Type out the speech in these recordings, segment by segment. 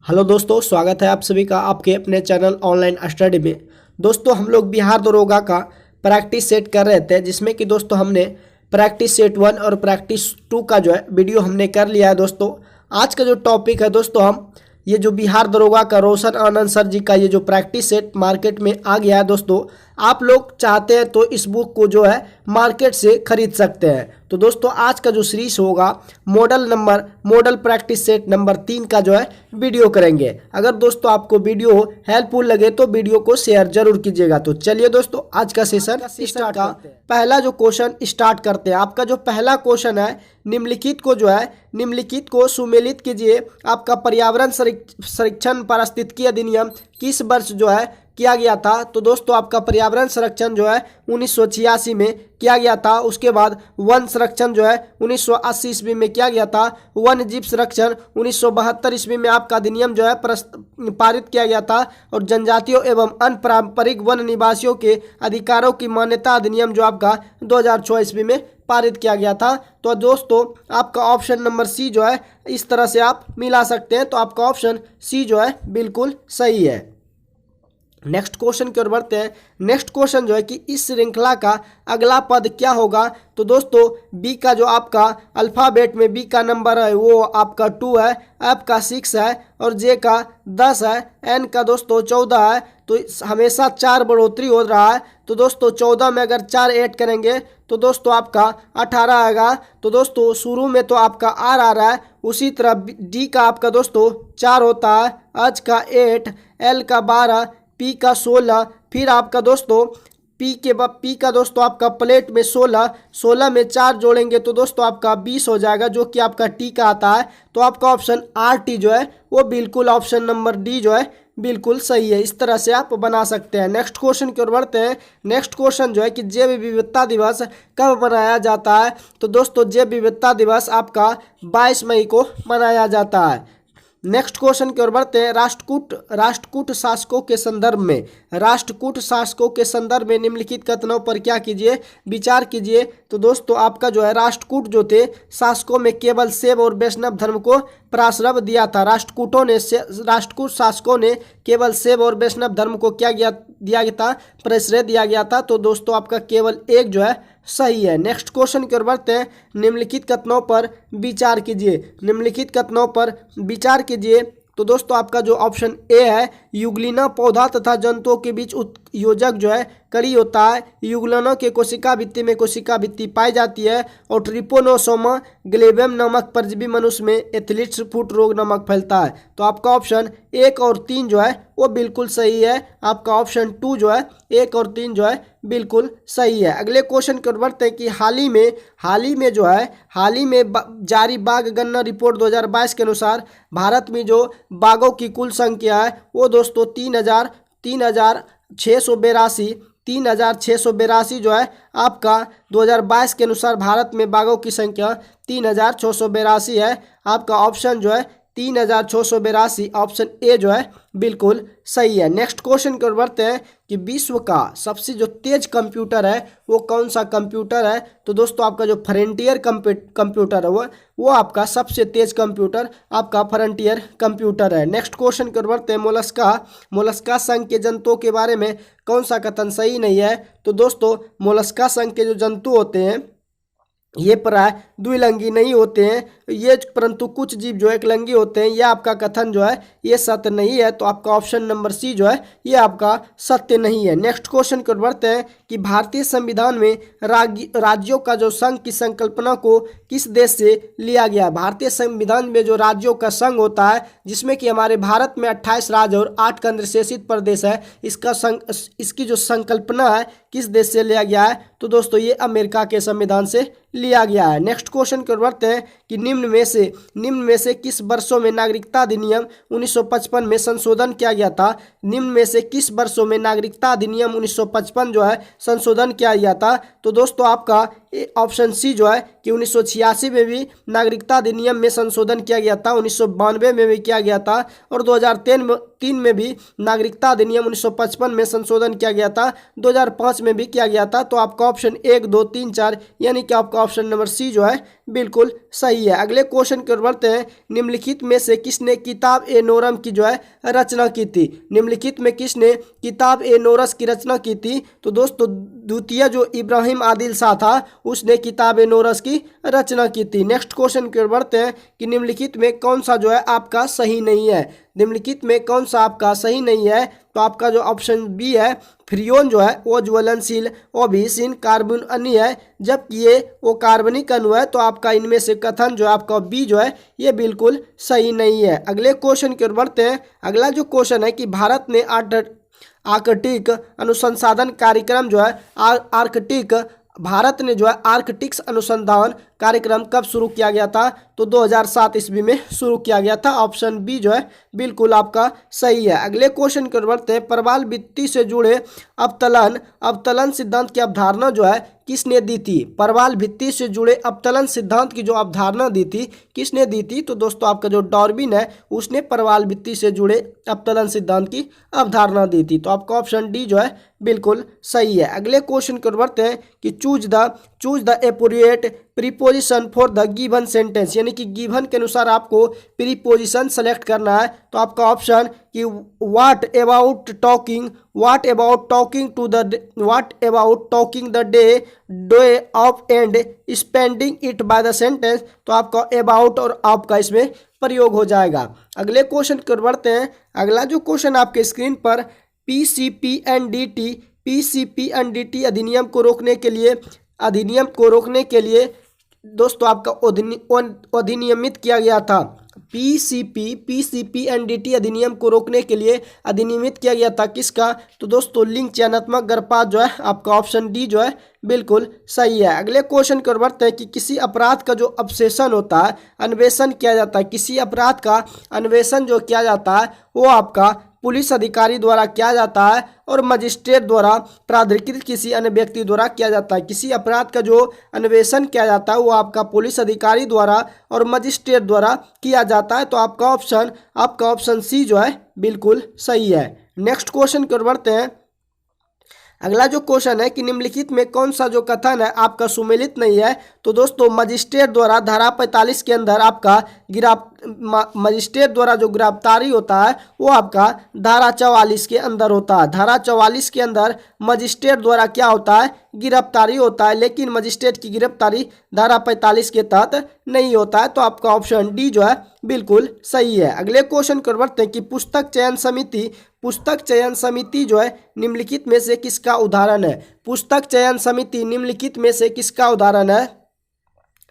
Hello दोस्तों, स्वागत है आप सभी का आपके अपने चैनल ऑनलाइन स्टडी में। दोस्तों हम लोग बिहार दरोगा का प्रैक्टिस सेट कर रहे थे, जिसमें कि दोस्तों हमने प्रैक्टिस सेट 1 और प्रैक्टिस 2 का जो है वीडियो हमने कर लिया है। दोस्तों आज का जो टॉपिक है दोस्तों, हम ये जो बिहार दरोगा का रोशन आनंद सर जी का ये जो प्रैक्टिस सेट मार्केट में आ गया है दोस्तों, आप लोग चाहते हैं तो इस बुक को जो है मार्केट से खरीद सकते हैं। तो दोस्तों आज का जो सीरीज होगा मॉडल प्रैक्टिस सेट नंबर 3 का जो है वीडियो करेंगे। अगर दोस्तों आपको वीडियो हेल्पफुल लगे तो वीडियो को शेयर जरूर कीजिएगा। तो चलिए दोस्तों आज का सेशन स्टार्ट करते हैं। पहला जो क्वेश्चन स्टार्ट करते हैं। आपका जो पहला क्वेश्चन है, निम्नलिखित को सुमेलित कीजिए। आपका पर्यावरण संरक्षण पारिस्थितिकी अधिनियम किस वर्ष जो है किया गया था? तो दोस्तों आपका पर्यावरण संरक्षण जो है 1986 में किया गया था। उसके बाद वन संरक्षण जो है 1980 ईस्वी में किया गया था। वन जीव संरक्षण 1972 ईस्वी में आपका अधिनियम जो है पारित किया गया था। और जनजातियों एवं अन्य पारंपरिक वन निवासियों के अधिकारों की मान्यता अधिनियम जो आपका 2006 ईस्वी में पारित किया गया था। तो दोस्तों आपका ऑप्शन नंबर सी जो है इस तरह से आप मिला सकते हैं। तो आपका ऑप्शन सी जो है बिल्कुल सही है। नेक्स्ट क्वेश्चन की ओर बढ़ते हैं। नेक्स्ट क्वेश्चन जो है कि इस श्रृंखला का अगला पद क्या होगा? तो दोस्तों बी का जो आपका अल्फाबेट में बी का नंबर है वो आपका 2 है, एफ का 6 है और जे का 10 है, एन का दोस्तों 14 है। तो हमेशा 4 बढ़ोतरी हो रहा है। तो दोस्तों 14 में अगर 4 ऐड करेंगे तो दोस्तों आपका 18 आएगा। तो दोस्तों शुरू में तो आपका आर आ रहा है, उसी तरह डी का आपका दोस्तों 4 होता है, एच का 8, एल का 12, पी का 16, फिर आपका दोस्तों पी का दोस्तों आपका प्लेट में 16 में 4 जोड़ेंगे तो दोस्तों आपका 20 हो जाएगा, जो कि आपका टी का आता है। तो आपका ऑप्शन आर टी जो है वो बिल्कुल ऑप्शन नंबर डी जो है बिल्कुल सही है। इस तरह से आप बना सकते हैं। नेक्स्ट क्वेश्चन की ओर बढ़ते हैं। नेक्स्ट क्वेश्चन जो है कि जैव विविधता दिवस कब मनाया जाता है? तो दोस्तों जैव विविधता दिवस आपका 22 मई को मनाया जाता है। नेक्स्ट क्वेश्चन की ओर बढ़ते हैं। राष्ट्रकूट शासकों के संदर्भ में निम्नलिखित कथनों पर क्या कीजिए? विचार कीजिए। तो दोस्तों आपका जो है राष्ट्रकूट जो थे शासकों में केवल शैव और वैष्णव धर्म को प्राश्रय दिया था। राष्ट्रकूट शासकों ने केवल शैव और वैष्णव धर्म को क्या दिया गया था? प्रश्रय दिया गया था। तो दोस्तों आपका केवल एक जो है सही है। नेक्स्ट क्वेश्चन की ओर बढ़ते हैं। निम्नलिखित कथनों पर विचार कीजिए। तो दोस्तों आपका जो ऑप्शन ए है, युगलिना पौधा तथा जंतुओं के बीच उत्योजक जो है कड़ी होता है। युगलनों के कोशिका भित्ति में कोशिका भित्ति पाई जाती है। और ट्रिपोनोसोमा ग्लेबियम नामक परजीवी मनुष्य में एथलीट्स फुट रोग नामक फैलता है। तो आपका ऑप्शन 1 और 3 जो है वो बिल्कुल सही है। आपका ऑप्शन 2 जो है 1 और 3 जो है बिल्कुल सही है। अगले क्वेश्चन की ओर बढ़ते हैं कि हाल ही में जारी बाघ गणना रिपोर्ट 2022 के अनुसार भारत में जो बाघों की कुल संख्या है वो दोस्तों 3682 जो है आपका 2022 के अनुसार भारत में बाघों की संख्या 3682 है। आपका ऑप्शन जो है 3682 ऑप्शन ए जो है बिल्कुल सही है। नेक्स्ट क्वेश्चन की ओर बढ़ते हैं कि विश्व का सबसे जो तेज कंप्यूटर है वो कौन सा कंप्यूटर है? तो दोस्तों आपका जो फ्रंटियर कंप्यूटर है वो आपका सबसे तेज कंप्यूटर आपका फ्रंटियर कंप्यूटर है। नेक्स्ट क्वेश्चन की ओर बढ़ते हैं। मोलस्का संघ के जंतुओं के बारे में कौन सा कथन सही नहीं है? तो दोस्तों मोलस्का संघ के जो जंतु होते हैं ये प्राय द्विलिंगी नहीं होते हैं ये, परंतु कुछ जीव जो एकलिंगी होते हैं। यह आपका कथन जो है ये सत्य नहीं है। तो आपका ऑप्शन नंबर सी जो है ये आपका सत्य नहीं है। नेक्स्ट क्वेश्चन की ओर बढ़ते हैं कि भारतीय संविधान में राज्यों का जो संघ की संकल्पना को किस देश से लिया गया? भारतीय संविधान में जो राज्यों का संघ होता है, जिसमें कि हमारे भारत में 28 राज्य और 8 केंद्र शासित प्रदेश है, इसकी जो संकल्पना है किस देश से लिया गया है? तो दोस्तों ये अमेरिका के संविधान से लिया गया है। नेक्स्ट क्वेश्चन की ओर बढ़ते हैं कि निम्न में से किस वर्षों में नागरिकता अधिनियम 1955 में संशोधन किया गया था? निम्न में से किस वर्षों में नागरिकता अधिनियम 1955 जो है संशोधन किया गया था? तो दोस्तों आपका ऑप्शन सी जो है कि 1986 में भी नागरिकता अधिनियम में संशोधन किया गया था, 1992 में भी किया गया था और 2003 2003 में भी नागरिकता अधिनियम 1955 में संशोधन किया गया था, 2005 में भी किया गया था। तो आपका ऑप्शन 1, 2, 3, 4 यानी कि आपका ऑप्शन नंबर सी जो है बिल्कुल सही है। अगले क्वेश्चन की ओर बढ़ते हैं। निम्नलिखित में से किसने किताब ए नोरम की जो है रचना की थी? निम्नलिखित में किसने किताब ए नोरस की रचना की थी? तो दोस्तों द्वितीय जो इब्राहिम आदिल शाह था उसने किताब ए नोरस की रचना की थी। नेक्स्ट क्वेश्चन की ओर बढ़ते हैं कि निम्नलिखित में कौन सा जो है आपका सही नहीं है? निम्नलिखित में कौन सा आपका सही नहीं है? तो आपका जो ऑप्शन बी है, फ्रियोन जो है वो ज्वलनशील अभिशीन कार्बन अणु है, जबकि ये वो कार्बनिक अणु है। तो आपका इनमें से कथन जो है आपका बी जो है ये बिल्कुल सही नहीं है। अगले क्वेश्चन की ओर बढ़ते हैं। अगला जो क्वेश्चन है कि भारत ने आर्कटिक अनुसंधान कार्यक्रम जो है भारत ने जो है आर्कटिक्स अनुसंधान कार्यक्रम कब शुरू किया गया था? तो 2007 ईस्वी में शुरू किया गया था। ऑप्शन बी जो है बिल्कुल आपका सही है। अगले क्वेश्चन की ओर बढ़ते हैं। प्रबल भित्ति से जुड़े अवतलन सिद्धांत की अवधारणा जो है किसने दी थी? प्रबल भित्ति से जुड़े अवतलन सिद्धांत की जो अवधारणा दी थी किसने दी थी? तो दोस्तों आपका जो डार्विन है उसने प्रबल भित्ति से जुड़े अवतलन सिद्धांत की अवधारणा दी थी। तो आपका ऑप्शन डी जो है बिल्कुल सही है। अगले क्वेश्चन की ओर बढ़ते हैं कि choose the appropriate preposition for the given sentence, यानी कि गिवन के अनुसार आपको प्रीपोजिशन सेलेक्ट करना है। तो आपका ऑप्शन कि what about talking the day of and spending it by the sentence. तो आपका अबाउट और आपका इसमें प्रयोग हो जाएगा। अगले क्वेश्चन की ओर बढ़ते हैं। अगला जो क्वेश्चन आपके स्क्रीन पर पीसीपीएनडीटी अधिनियम को रोकने के लिए दोस्तों आपका अधिनियमित किया गया था। पीसीपीएनडीटी अधिनियम को रोकने के लिए अधिनियमित किया गया था किसका? तो दोस्तों लिंग चयनात्मक गर्भपात जो है आपका ऑप्शन डी जो है बिल्कुल सही है। अगले क्वेश्चन की ओर बढ़ते हैं कि किसी अपराध का जो अपसेशन होता है, अन्वेषण किया जाता है, किसी अपराध का अन्वेषण जो किया जाता है वो आपका पुलिस अधिकारी द्वारा किया जाता है और मजिस्ट्रेट द्वारा प्राधिकृत किसी अन्य व्यक्ति द्वारा किया जाता है। किसी अपराध का जो अन्वेषण किया जाता है वो आपका पुलिस अधिकारी द्वारा और मजिस्ट्रेट द्वारा किया जाता है। तो आपका ऑप्शन सी जो है बिल्कुल सही है। नेक्स्ट क्वेश्चन की ओर बढ़ते हैं। अगला जो क्वेश्चन है कि निम्नलिखित में कौन सा जो कथन है आपका सुमेलित नहीं है? तो दोस्तों मजिस्ट्रेट द्वारा धारा 45 के अंदर आपका मजिस्ट्रेट द्वारा जो गिरफ्तारी होता है वो आपका धारा 44 के अंदर होता है। धारा 44 के अंदर मजिस्ट्रेट द्वारा क्या होता है? गिरफ्तारी होता है, लेकिन मजिस्ट्रेट की गिरफ्तारी धारा 45 के तहत नहीं होता है। तो आपका ऑप्शन डी जो है बिल्कुल सही है। अगले क्वेश्चन को बढ़ते हैं कि पुस्तक चयन समिति जो है निम्नलिखित में से किसका उदाहरण है? पुस्तक चयन समिति निम्नलिखित में से किसका उदाहरण है?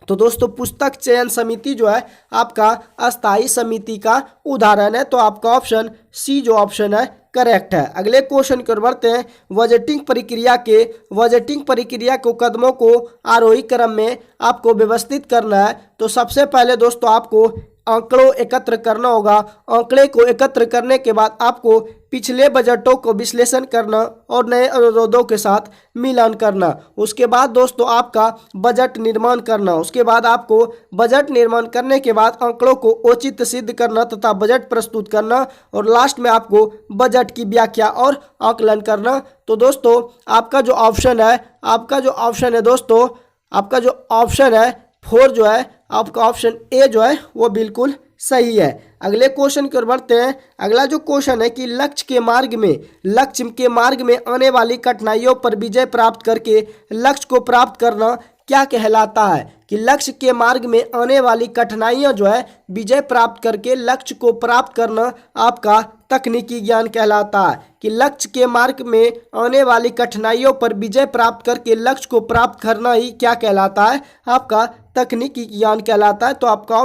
तो दोस्तों पुस्तक चयन समिति जो है आपका अस्थायी समिति का उदाहरण है। तो आपका ऑप्शन सी जो ऑप्शन है करेक्ट है। अगले क्वेश्चन की ओर बढ़ते हैं। बजटिंग प्रक्रिया को कदमों को आरोही क्रम में आपको व्यवस्थित करना है। तो सबसे पहले दोस्तों आपको आंकड़ों एकत्र करना होगा। आंकड़े को एकत्र करने के बाद आपको पिछले बजटों को विश्लेषण करना और नए अनुरोधों के साथ मिलान करना। उसके बाद दोस्तों आपका बजट निर्माण करना। उसके बाद आपको बजट निर्माण करने के बाद आंकड़ों को उचित सिद्ध करना तथा बजट प्रस्तुत करना और लास्ट में आपको बजट की व्याख्या और आकलन करना। तो दोस्तों आपका जो ऑप्शन है दोस्तों आपका जो ऑप्शन है 4 जो है आपका ऑप्शन ए जो है वो बिल्कुल सही है। अगले क्वेश्चन की ओर बढ़ते हैं। अगला जो क्वेश्चन है कि लक्ष्य के मार्ग में आने वाली कठिनाइयों पर विजय प्राप्त करके लक्ष्य को प्राप्त करना क्या कहलाता है? कि लक्ष्य के मार्ग में आने वाली कठिनाइयां जो है विजय प्राप्त करके लक्ष्य को प्राप्त करना आपका तकनीकी ज्ञान कहलाता है। कि लक्ष्य के मार्ग में आने वाली कठिनाइयों पर विजय प्राप्त करके लक्ष्य को प्राप्त करना ही क्या कहलाता है? आपका तकनीकी ज्ञान कहलाता है। तो आपका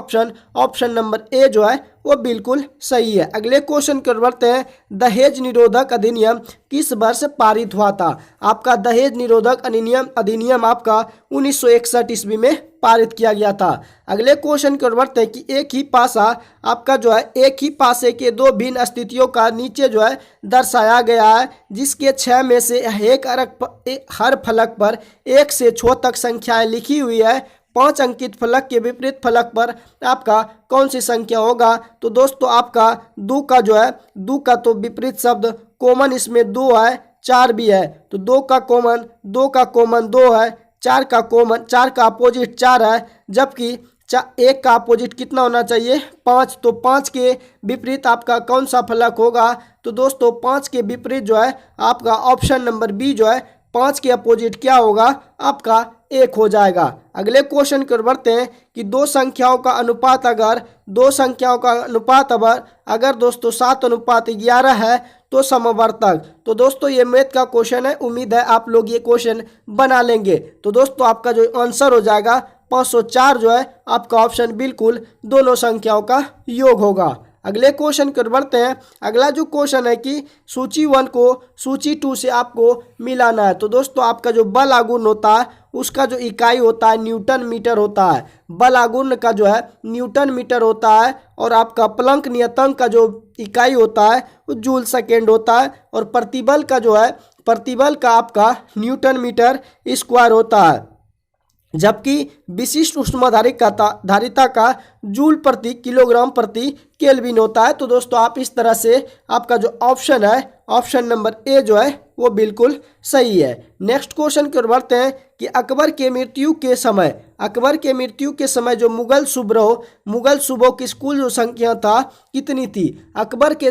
ऑप्शन नंबर ए जो है वो बिल्कुल सही है। अगले क्वेश्चन की ओर बढ़ते हैं। दहेज निरोधक अधिनियम किस वर्ष पारित हुआ था? आपका दहेज निरोधक अधिनियम आपका 1961 ईस्वी में पारित किया गया था। अगले क्वेश्चन की ओर बढ़ते हैं कि एक ही पासे के दो भिन्न स्थितियों का नीचे जो है दर्शाया गया है, जिसके 6 में से हर फलक पर 1 से 6 तक संख्याएं लिखी हुई है। 5 अंकित फलक के विपरीत फलक पर आपका कौन सी संख्या होगा? तो दोस्तों आपका 2 का जो है 2 का तो विपरीत शब्द कॉमन इसमें 2 है, 4 भी है, तो 2 का कॉमन 2 है, 4 का कॉमन 4 का अपोजिट 4 है, जबकि 1 का अपोजिट कितना होना चाहिए? 5। तो 5 के विपरीत आपका कौन सा फलक होगा? तो दोस्तों 5 के विपरीत जो है आपका ऑप्शन नंबर बी जो है 5 के अपोजिट क्या होगा? आपका 1 हो जाएगा। अगले क्वेश्चन की ओर बढ़ते हैं कि दो संख्याओं का अनुपात अगर दोस्तों 7:11 है तो समवर्तक। तो दोस्तों ये मैथ का क्वेश्चन है, उम्मीद है आप लोग ये क्वेश्चन बना लेंगे। तो दोस्तों आपका जो आंसर हो जाएगा 504 जो है आपका ऑप्शन बिल्कुल दोनों संख्याओं का योग होगा। अगले क्वेश्चन की ओर बढ़ते हैं। अगला जो क्वेश्चन है कि सूची 1 को सूची 2 से आपको मिलाना है। तो दोस्तों आपका जो बल आघूर्ण होता है उसका जो इकाई होता है न्यूटन मीटर होता है। बल आघूर्ण का जो है न्यूटन मीटर होता है और आपका प्लंक नियतांक का जो इकाई होता है वो जूल सेकेंड होता है और प्रतिबल का आपका न्यूटन मीटर स्क्वायर होता है, जबकि विशिष्ट ऊष्माधारिता का जूल प्रति किलोग्राम प्रति केल्विन होता है। तो दोस्तों आप इस तरह से आपका जो ऑप्शन है ऑप्शन नंबर ए जो है वो बिल्कुल सही है। नेक्स्ट क्वेश्चन की ओर बढ़ते हैं कि अकबर के मृत्यु के समय जो मुगल सूबों की कुल जो संख्या था कितनी थी? अकबर का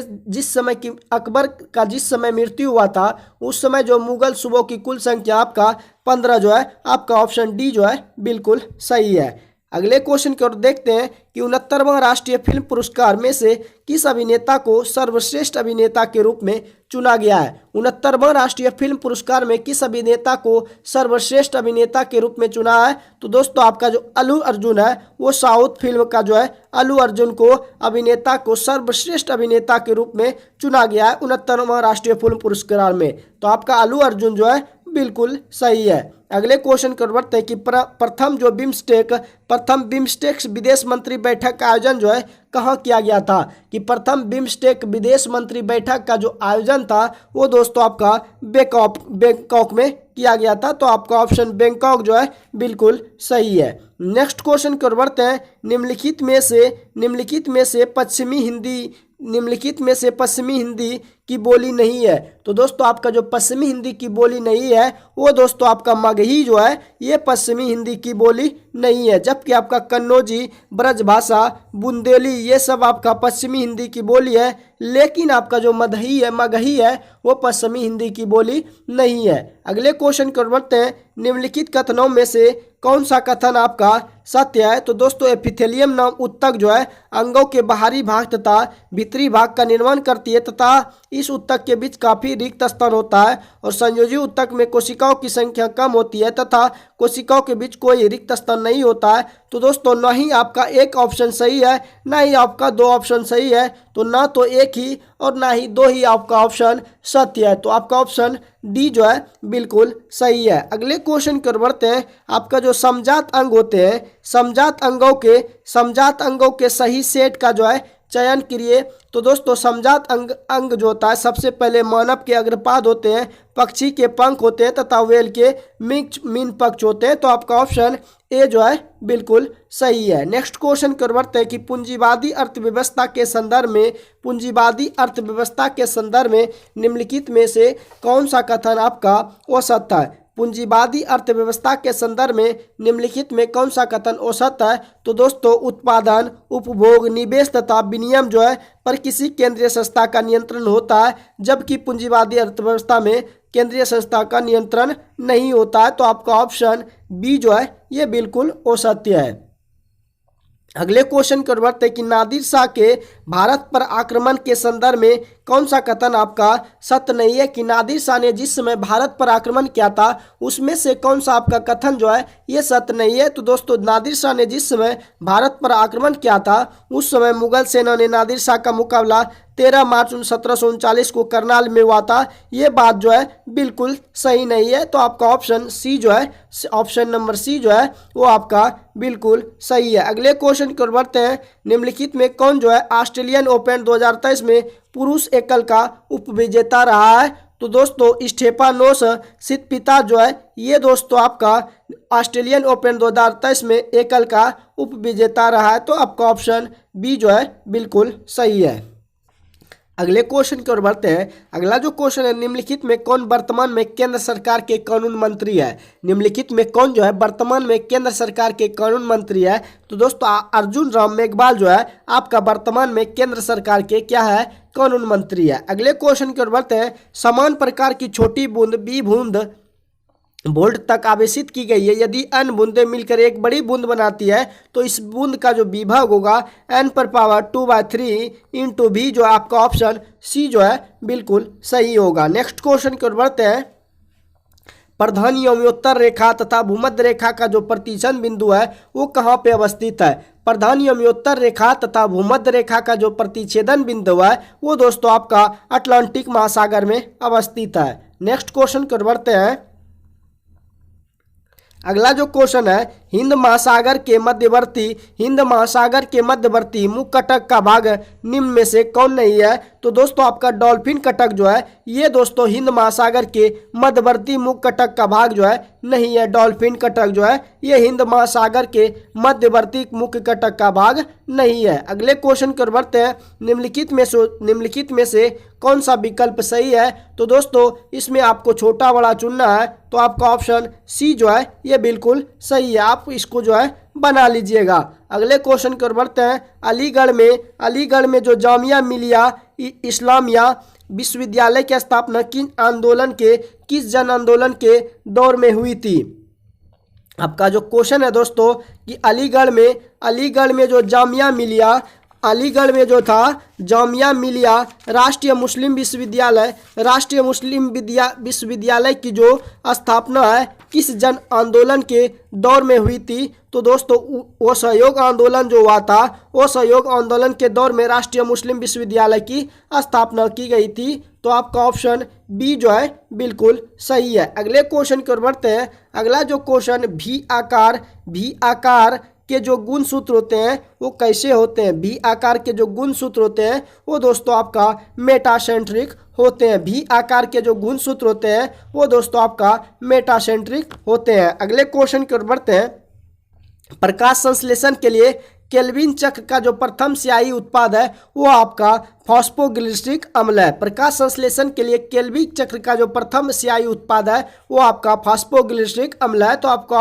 जिस समय मृत्यु हुआ था उस समय जो मुगल सूबों की कुल संख्या आपका 15 जो है आपका ऑप्शन डी जो है बिल्कुल सही है। अगले क्वेश्चन की ओर देखते हैं कि 69वां राष्ट्रीय फिल्म पुरस्कार में से किस अभिनेता को सर्वश्रेष्ठ अभिनेता के रूप में चुना गया है? 69वां राष्ट्रीय फिल्म पुरस्कार में किस अभिनेता को सर्वश्रेष्ठ अभिनेता के रूप में चुना है? तो दोस्तों आपका जो अल्लू अर्जुन है वो साउथ फिल्म का जो है अल्लू अर्जुन को अभिनेता को सर्वश्रेष्ठ अभिनेता के रूप में चुना गया है 69वां राष्ट्रीय फिल्म पुरस्कार में। तो आपका अल्लू अर्जुन जो है बिल्कुल सही है। अगले क्वेश्चन कर बढ़ते हैं कि प्रथम बिम्स्टेक विदेश मंत्री बैठक का आयोजन जो है कहाँ किया गया था? कि प्रथम बिम्स्टेक विदेश मंत्री बैठक का जो आयोजन था वो दोस्तों आपका बैंकॉक में किया गया था। तो आपका ऑप्शन बैंकॉक जो है बिल्कुल सही है। नेक्स्ट क्वेश्चन की ओर बढ़ते हैं। निम्नलिखित में से पश्चिमी हिंदी की बोली नहीं है। तो दोस्तों आपका जो पश्चिमी हिंदी की बोली नहीं है वो दोस्तों आपका मगही जो है ये पश्चिमी हिंदी की बोली नहीं है, जबकि आपका कन्नौजी, ब्रजभाषा, बुंदेली ये सब आपका पश्चिमी हिंदी की बोली है, लेकिन आपका जो मगही है वो पश्चिमी हिंदी की बोली नहीं है। अगले क्वेश्चन की ओर बढ़ते हैं। निम्नलिखित कथनों में से कौन सा कथन आपका सत्य है? तो दोस्तों एपिथेलियम नाम ऊतक जो है अंगों के बाहरी भाग तथा भीतरी भाग का निर्माण करती है तथा इस ऊतक के बीच काफी रिक्त स्थान होता है और संयोजी ऊतक में कोशिकाओं की संख्या कम होती है तथा कोशिकाओं के बीच कोई रिक्त स्थान नहीं होता है। तो दोस्तों ना ही आपका एक ऑप्शन सही है ना ही आपका 2 ऑप्शन सही है, तो ना तो एक ही और ना ही 2 ही आपका ऑप्शन सत्य है। तो आपका ऑप्शन डी जो है बिल्कुल सही है। अगले क्वेश्चन की ओर बढ़ते हैं। आपका जो समजात अंग होते हैं समजात अंगों के सही सेट का जो है चयन करिए। तो दोस्तों समजात अंग जो होता है सबसे पहले मानव के अग्रपाद होते हैं, पक्षी के पंख होते हैं तथा व्हेल के मीन पक्ष होते हैं। तो आपका ऑप्शन ए जो है बिल्कुल सही है। नेक्स्ट क्वेश्चन की ओर बढ़ते हैं कि पूंजीवादी अर्थव्यवस्था के संदर्भ में निम्नलिखित में से कौन सा कथन आपका औसत है? पूंजीवादी अर्थव्यवस्था के संदर्भ में निम्नलिखित में कौन सा कथन औसत है? तो दोस्तों उत्पादन, उपभोग, निवेश तथा विनिमय जो है पर किसी केंद्रीय संस्था का नियंत्रण होता है, जबकि पूंजीवादी अर्थव्यवस्था में केंद्रीय संस्था का नियंत्रण नहीं होता है। तो आपका ऑप्शन बी जो है ये बिल्कुल औसत्य है। अगले क्वेश्चन की ओर बढ़ते हैं कि नादिर शाह के भारत पर आक्रमण के संदर्भ में कौन सा कथन आपका सत्य नहीं है? कि नादिर शाह ने जिस समय भारत पर आक्रमण किया था उसमें से कौन सा आपका कथन जो है ये सत्य नहीं है? तो दोस्तों नादिर शाह ने जिस समय भारत पर आक्रमण किया था उस समय मुगल सेना ने नादिर शाह का मुकाबला 13 मार्च 1739 को करनाल में हुआ था। ये बात जो है बिल्कुल सही नहीं है। तो आपका ऑप्शन सी जो है ऑप्शन नंबर सी जो है वो आपका बिल्कुल सही है। अगले क्वेश्चन की ओर बढ़ते हैं। निम्नलिखित में कौन जो है ऑस्ट्रेलियन ओपन 2023 में पुरुष एकल का उपविजेता रहा है? तो दोस्तों स्टेफानोस सितपिता जो है ये दोस्तों आपका ऑस्ट्रेलियन ओपन 2023 में एकल का उप विजेता रहा है। तो आपका ऑप्शन बी जो है बिल्कुल सही है। अगले क्वेश्चन की ओर बढ़ते हैं। अगला जो क्वेश्चन है, निम्नलिखित में कौन वर्तमान में केंद्र सरकार के कानून मंत्री है? निम्नलिखित में कौन जो है वर्तमान में केंद्र सरकार के कानून मंत्री है? तो दोस्तों अर्जुन राम मेघवाल जो है आपका वर्तमान में केंद्र सरकार के क्या है, कानून मंत्री है। अगले क्वेश्चन की ओर बढ़ते हैं। समान प्रकार की छोटी बूंद बी बूंद वोल्ट तक आवेशित की गई है। यदि n बूंदें मिलकर एक बड़ी बूंद बनाती है तो इस बूंद का जो विभव होगा n पर पावर 2/3 इंटू v, जो आपका ऑप्शन सी जो है बिल्कुल सही होगा। नेक्स्ट क्वेश्चन की ओर बढ़ते हैं। प्रधान यमोत्तर रेखा तथा भूमध्य रेखा का जो प्रतिच्छेद बिंदु है वो कहाँ पे अवस्थित है? प्रधान यमोत्तर रेखा तथा भूमध्य रेखा का जो प्रतिच्छेदन बिंदु है वो दोस्तों आपका अटलांटिक महासागर में अवस्थित है। नेक्स्ट क्वेश्चन की ओर बढ़ते हैं। अगला जो क्वेश्चन है, हिंद महासागर के मध्यवर्ती मुख्य कटक का भाग निम्न में से कौन नहीं है? तो दोस्तों आपका डॉल्फिन कटक जो है ये दोस्तों हिंद महासागर के मध्यवर्ती मुख्य कटक का भाग जो है नहीं है। डॉल्फिन कटक जो है ये हिंद महासागर के मध्यवर्ती मुख्य कटक का भाग नहीं है। अगले क्वेश्चन की ओर बढ़ते हैं। निम्नलिखित में से कौन सा विकल्प सही है? तो दोस्तों इसमें आपको छोटा बड़ा चुनना है, तो आपका ऑप्शन सी जो है ये बिल्कुल सही है। आप इसको जो है बना लीजिएगा। अगले क्वेश्चन की ओर बढ़ते हैं। अलीगढ़ में जो जामिया मिलिया इस्लामिया विश्वविद्यालय की स्थापना किस जन आंदोलन के दौर में हुई थी? आपका जो क्वेश्चन है दोस्तों कि अलीगढ़ में जो जामिया मिलिया राष्ट्रीय मुस्लिम विश्वविद्यालय की जो स्थापना है किस जन आंदोलन के दौर में हुई थी? तो दोस्तों वो सहयोग आंदोलन जो हुआ था, वो सहयोग आंदोलन के दौर में राष्ट्रीय मुस्लिम विश्वविद्यालय की स्थापना की गई थी। तो आपका ऑप्शन बी जो है बिल्कुल सही है। अगले क्वेश्चन की ओर बढ़ते हैं। अगला जो क्वेश्चन भी आकार के जो गुण सूत्र होते हैं वो कैसे होते हैं? भी आकार के जो गुण सूत्र होते हैं वो दोस्तों आपका मेटासेंट्रिक होते हैं। भी आकार के जो गुण सूत्र होते हैं वो दोस्तों आपका मेटासेंट्रिक होते हैं। अगले क्वेश्चन की ओर बढ़ते हैं। प्रकाश संश्लेषण के लिए केल्विन चक्र का जो प्रथम स्याही उत्पाद है वो आपका फॉस्फोग्लिसरिक अम्ल है। प्रकाश संश्लेषण के लिए केल्विन चक्र का जो प्रथम स्याही उत्पाद है वो आपका फॉस्फोग्लिसरिक अम्ल है। तो आपका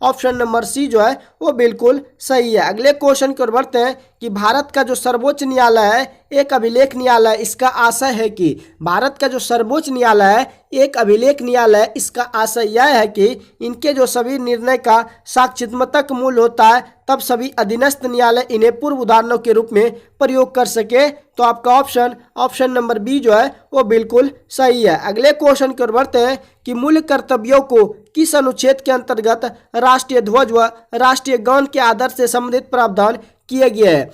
ऑप्शन नंबर सी जो है वो बिल्कुल सही है। अगले क्वेश्चन की ओर बढ़ते हैं कि भारत का जो सर्वोच्च न्यायालय है एक अभिलेख न्यायालय, इसका आशय है कि भारत का जो सर्वोच्च न्यायालय है एक अभिलेख न्यायालय, इसका आशय यह है कि इनके जो सभी निर्णय का साक्ष्यात्मक मूल्य होता है तब सभी अधीनस्थ न्यायालय इन्हें पूर्व उदाहरणों के रूप में प्रयोग कर सके। तो आपका ऑप्शन नंबर बी जो है वो बिल्कुल सही है। अगले क्वेश्चन की ओर बढ़ते हैं कि मूल कर्तव्यों को किस अनुच्छेद के अंतर्गत राष्ट्रीय ध्वज व राष्ट्रीय गान के आदर से संबंधित प्रावधान किए गए हैं?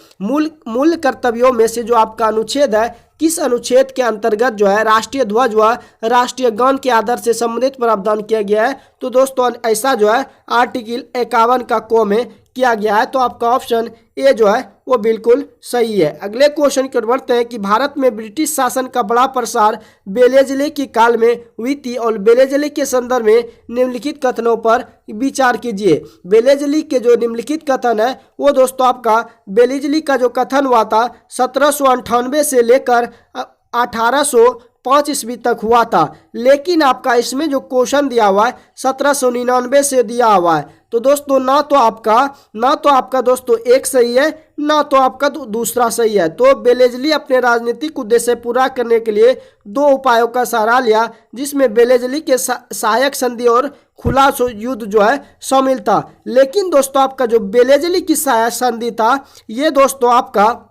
मूल कर्तव्यों में से जो आपका अनुच्छेद है किस अनुच्छेद के अंतर्गत जो है राष्ट्रीय ध्वज व राष्ट्रीय गान के आदर से संबंधित प्रावधान किया गया है? तो दोस्तों ऐसा जो है आर्टिकल 51 का क में किया गया है। तो आपका ऑप्शन ए जो है वो बिल्कुल सही है। अगले क्वेश्चन की ओर बढ़ते हैं कि भारत में ब्रिटिश शासन का बड़ा प्रसार बेलेजली के काल में हुई थी और बेलेजली के संदर्भ में निम्नलिखित कथनों पर विचार कीजिए। बेलेजली के जो निम्नलिखित कथन है वो दोस्तों आपका बेलेजली का जो कथन हुआ था 1798 से लेकर 1805 ईस्वी तक हुआ था, लेकिन आपका इसमें जो क्वेश्चन दिया हुआ है 1799 से दिया हुआ है। तो दोस्तों ना तो आपका दोस्तों एक सही है ना तो आपका दूसरा सही है। तो बेलेजली अपने राजनीतिक उद्देश्य पूरा करने के लिए दो उपायों का सहारा लिया, जिसमें बेलेजली के सहायक संधि और खुला युद्ध जो है शामिल था। लेकिन दोस्तों आपका जो बेलेजली की सहायक संधि था ये दोस्तों आपका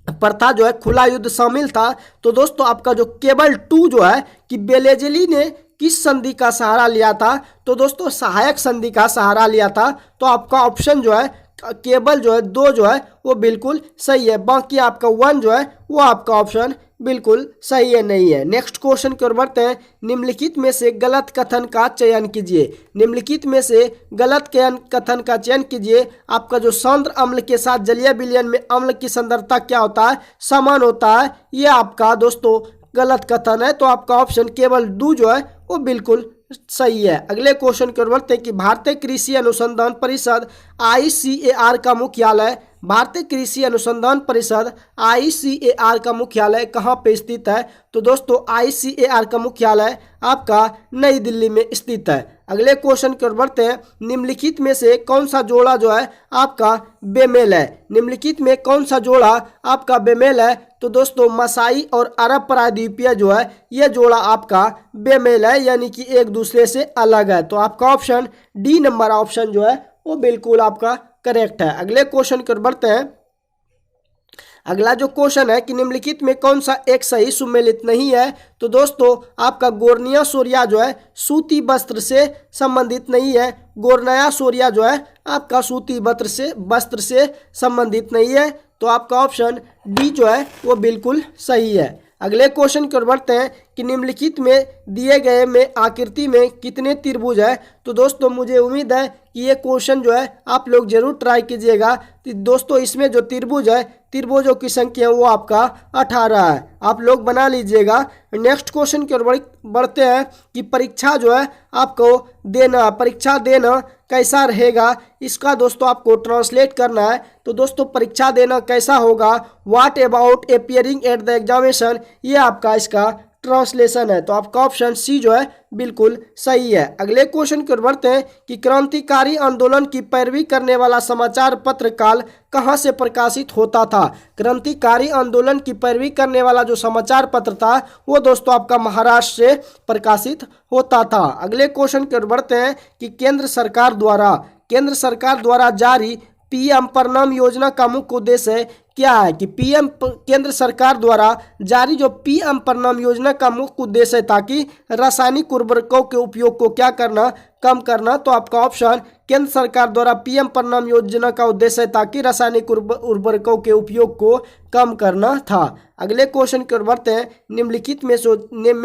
प्रथा जो है खुला युद्ध शामिल था। तो दोस्तों आपका जो केवल 2 जो है कि बेलेजली ने किस संधि का सहारा लिया था? तो दोस्तों सहायक संधि का सहारा लिया था। तो आपका ऑप्शन जो है केवल जो है 2 जो है वो बिल्कुल सही है, बाकी आपका 1 जो है वो आपका ऑप्शन बिल्कुल सही है नहीं है। नेक्स्ट क्वेश्चन की ओर बढ़ते हैं। निम्नलिखित में से गलत कथन का चयन कीजिए। निम्नलिखित में से गलत कथन का चयन कीजिए। आपका जो सांद्र अम्ल के साथ जलीय विलयन में अम्ल की सांद्रता क्या होता है? समान होता है। ये आपका दोस्तों गलत कथन है। तो आपका ऑप्शन केवल डू जो है वो बिल्कुल सही है। अगले क्वेश्चन की ओर बढ़ते हैं कि भारतीय कृषि अनुसंधान परिषद ICAR का मुख्यालय, भारतीय कृषि अनुसंधान परिषद ICAR का मुख्यालय कहाँ पे स्थित है? तो दोस्तों ICAR का मुख्यालय आपका नई दिल्ली में स्थित है। अगले क्वेश्चन की ओर बढ़ते हैं, निम्नलिखित में से कौन सा जोड़ा जो है आपका बेमेल है? निम्नलिखित में कौन सा जोड़ा आपका बेमेल है? तो दोस्तों मसाई और अरब प्रायद्वीपीय जो है यह जोड़ा आपका बेमेल है, यानी कि एक दूसरे से अलग है। तो आपका ऑप्शन डी नंबर ऑप्शन जो है वो बिल्कुल आपका करेक्ट है। अगले क्वेश्चन की ओर बढ़ते हैं। अगला जो क्वेश्चन है कि निम्नलिखित में कौन सा एक सही सुमेलित नहीं है? तो दोस्तों आपका गोर्निया सोरिया जो है सूती वस्त्र से संबंधित नहीं है। गोर्निया सोरिया जो है आपका सूती वस्त्र से संबंधित नहीं है। तो आपका ऑप्शन डी जो है वो बिल्कुल सही है। अगले क्वेश्चन की ओर बढ़ते हैं कि निम्नलिखित में दिए गए में आकृति में कितने त्रिभुज है? तो दोस्तों मुझे उम्मीद है कि ये क्वेश्चन जो है आप लोग जरूर ट्राई कीजिएगा। तो दोस्तों इसमें जो त्रिभुज है, त्रिभुजों की संख्या वो आपका 18 है, आप लोग बना लीजिएगा। नेक्स्ट क्वेश्चन की ओर बढ़ते हैं कि परीक्षा जो है आपको परीक्षा देना कैसा रहेगा? इसका दोस्तों आपको ट्रांसलेट करना है। तो दोस्तों परीक्षा देना कैसा होगा? What about appearing at the examination, ये आपका इसका ट्रांसलेशन है। तो आपका ऑप्शन सी जो है बिल्कुल सही है। अगले क्वेश्चन की ओर बढ़ते हैं कि क्रांतिकारी आंदोलन की पैरवी करने वाला समाचार पत्र काल कहाँ से प्रकाशित होता था? क्रांतिकारी आंदोलन की पैरवी करने वाला जो समाचार पत्र था वो दोस्तों आपका महाराष्ट्र से प्रकाशित होता था। अगले क्वेश्चन की ओर बढ़ते हैं कि केंद्र सरकार द्वारा जारी PM प्रणाम योजना का मुख्य उद्देश्य क्या है? कि केंद्र सरकार द्वारा जारी जो PM प्रणाम योजना का मुख्य उद्देश्य है ताकि रासायनिक उर्वरकों के उपयोग को क्या करना, कम करना। तो आपका ऑप्शन केंद्र सरकार द्वारा PM प्रणाम योजना का उद्देश्य है ताकि रासायनिक उर्वरकों के उपयोग को कम करना था। अगले क्वेश्चन की ओर बढ़ते हैं, निम्नलिखित में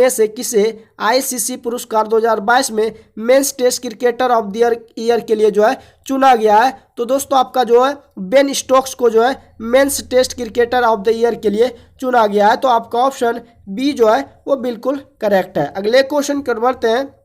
से किसे ICC पुरस्कार 2022 में men's test cricketer of the year के लिए जो है चुना गया है? तो दोस्तों आपका जो है बेन स्टोक्स को जो है men's test cricketer of the year के लिए चुना गया है। तो आपका ऑप्शन बी जो है वो बिल्कुल करेक्ट है। अगले क्वेश्चन की ओर बढ़ते हैं,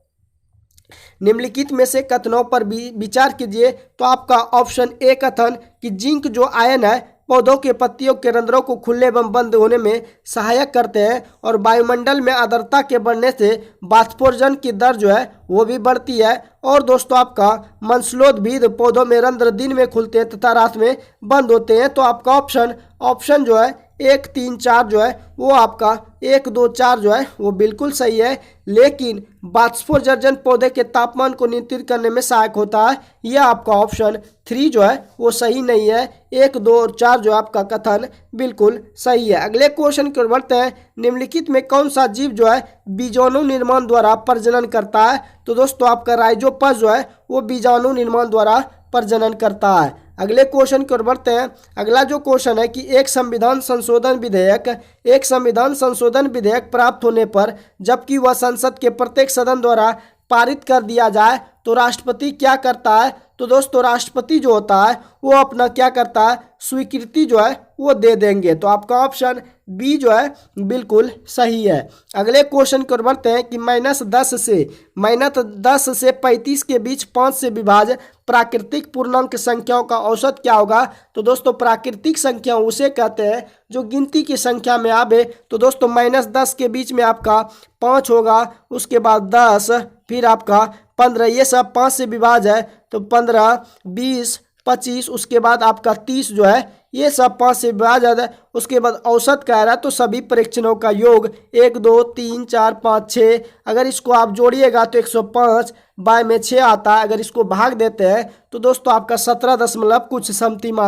निम्नलिखित में से कथनों पर विचार कीजिए। तो आपका ऑप्शन ए कथन कि जिंक जो आयन है पौधों के पत्तियों के रंध्रों को खुले एवं बंद होने में सहायक करते हैं और वायुमंडल में आर्द्रता के बढ़ने से बाष्पोर्जन की दर जो है वो भी बढ़ती है। और दोस्तों आपका मंसलोद्भिद पौधों में रंध्र दिन में खुलते हैं तथा रात में बंद होते हैं। तो आपका ऑप्शन जो है 1, 3, 4 जो है वो आपका 1, 2, 4 जो है वो बिल्कुल सही है। लेकिन बाष्पोत्सर्जन पौधे के तापमान को नियंत्रित करने में सहायक होता है, यह आपका ऑप्शन 3 जो है वो सही नहीं है। 1, 2 और 4 जो आपका कथन बिल्कुल सही है। अगले क्वेश्चन की ओर बढ़ते हैं, निम्नलिखित में कौन सा जीव जो है बीजाणु निर्माण द्वारा प्रजनन करता है? तो दोस्तों आपका राइजोपस जो है वो बीजाणु निर्माण द्वारा प्रजनन करता है। अगले क्वेश्चन की ओर बढ़ते हैं। अगला जो क्वेश्चन है कि एक संविधान संशोधन विधेयक प्राप्त होने पर जबकि वह संसद के प्रत्येक सदन द्वारा पारित कर दिया जाए तो राष्ट्रपति क्या करता है? तो दोस्तों राष्ट्रपति जो होता है वो अपना क्या करता है, स्वीकृति जो है वो दे देंगे। तो आपका ऑप्शन बी जो है बिल्कुल सही है। अगले क्वेश्चन की ओर बढ़ते हैं कि -10 से 35 के बीच 5 से विभाज्य प्राकृतिक पूर्णांक संख्याओं का औसत क्या होगा? तो दोस्तों प्राकृतिक संख्या उसे कहते हैं जो गिनती की संख्या में आवे। तो दोस्तों -10 के बीच में आपका 5 होगा, उसके बाद 10, फिर आपका 15, ये सब 5 से विभाज्य है। तो 15, 20, 25, उसके बाद आपका 30 जो है ये सब 5 से विभाज्य है। उसके बाद औसत कह रहा है तो सभी परीक्षणों का योग 1, 2, 3, 4, 5, 6, अगर इसको आप जोड़िएगा तो 105 बाय में 6 आता है। अगर इसको भाग देते हैं तो दोस्तों आपका 17 दशमलव कुछ समथिंग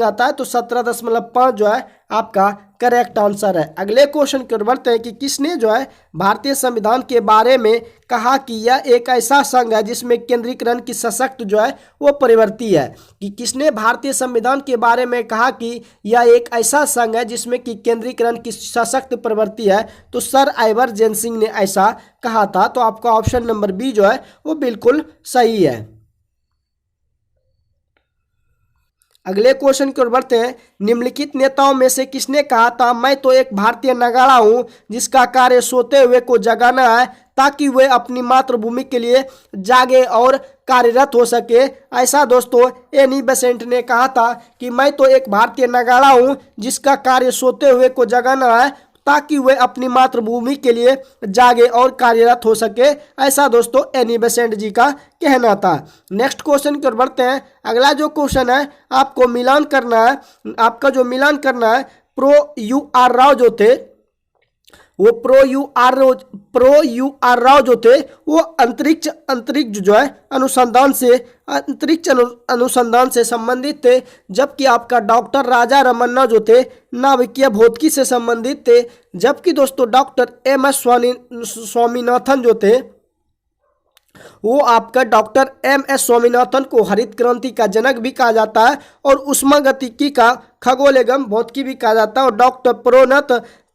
आता है। तो 17.5 जो है आपका करेक्ट आंसर है। अगले क्वेश्चन की ओर बढ़ते हैं कि किसने जो है भारतीय संविधान के बारे में कहा कि यह एक ऐसा संघ है जिसमें केंद्रीकरण की सशक्त जो है वो प्रवृत्ति है? कि किसने भारतीय संविधान के बारे में कहा कि यह एक ऐसा संघ है जिसमें कि केंद्रीकरण की सशक्त प्रवृत्ति है? तो सर आइवर जेनसिंह ने ऐसा कहा था। तो आपका ऑप्शन नंबर बी जो है वो बिल्कुल सही है। अगले क्वेश्चन की ओर बढ़ते हैं। निम्नलिखित नेताओं में से किसने कहा था मैं तो एक भारतीय नगाड़ा हूं जिसका कार्य सोते हुए को जगाना है ताकि वे अपनी मातृभूमि के लिए जागे और कार्यरत हो सके। ऐसा दोस्तों एनी बेसेंट ने कहा था कि मैं तो एक भारतीय नगाड़ा हूं जिसका कार्य सोते हुए को जगाना है ताकि वे अपनी मातृभूमि के लिए जागे और कार्यरत हो सके। ऐसा दोस्तों एनी बेसेंट जी का कहना था। नेक्स्ट क्वेश्चन की ओर बढ़ते हैं। अगला जो क्वेश्चन है आपको मिलान करना है, आपका जो मिलान करना है प्रो यू आर राव जो थे वो प्रो यू आर राव जो थे वो अंतरिक्ष जो है अनुसंधान से संबंधित थे, जबकि आपका डॉक्टर राजा रमन्ना जो थे नाभिकीय भौतिकी से संबंधित थे, जबकि दोस्तों डॉक्टर एम एस स्वामीनाथन जो थे वो आपका डॉक्टर एम एस स्वामीनाथन को हरित क्रांति का जनक भी कहा जाता है और उष्मागतिकी का खगोल एवं भौतिकी भी कहा जाता है और डॉक्टर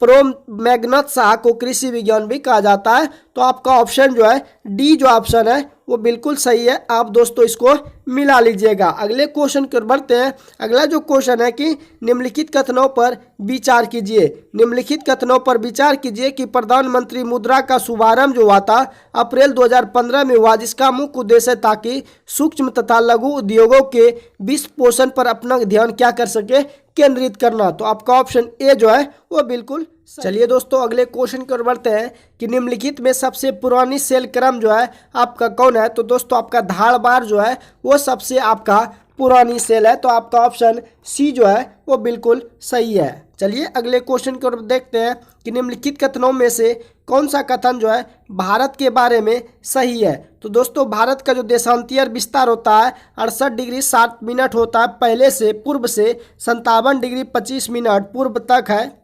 प्रोमैग्नाथ शाह को कृषि विज्ञान भी कहा जाता है। तो आपका ऑप्शन जो है डी जो ऑप्शन है वो बिल्कुल सही है। आप दोस्तों इसको मिला लीजिएगा। अगले क्वेश्चन की ओर बढ़ते हैं। अगला जो क्वेश्चन है कि निम्नलिखित कथनों पर विचार कीजिए। निम्नलिखित कथनों पर विचार कीजिए कि प्रधानमंत्री मुद्रा का शुभारंभ जो हुआ था अप्रैल 2015 में हुआ, जिसका मुख्य उद्देश्य है ताकि सूक्ष्म तथा लघु उद्योगों के वित्त पोषण पर अपना ध्यान क्या कर सके, केंद्रित करना। तो आपका ऑप्शन ए जो है वो बिल्कुल। चलिए दोस्तों अगले क्वेश्चन की ओर बढ़ते हैं कि निम्नलिखित में सबसे पुरानी सेल क्रम जो है आपका कौन है। तो दोस्तों आपका धारबार जो है वो सबसे आपका पुरानी सेल है। तो आपका ऑप्शन सी जो है वो बिल्कुल सही है। चलिए अगले क्वेश्चन की ओर देखते हैं कि निम्नलिखित कथनों में से कौन सा कथन जो है भारत के बारे में सही है। तो दोस्तों भारत का जो देशांतर विस्तार होता है 68 डिग्री 7 मिनट होता है, पहले से पूर्व से 57 डिग्री 25 मिनट पूर्व तक है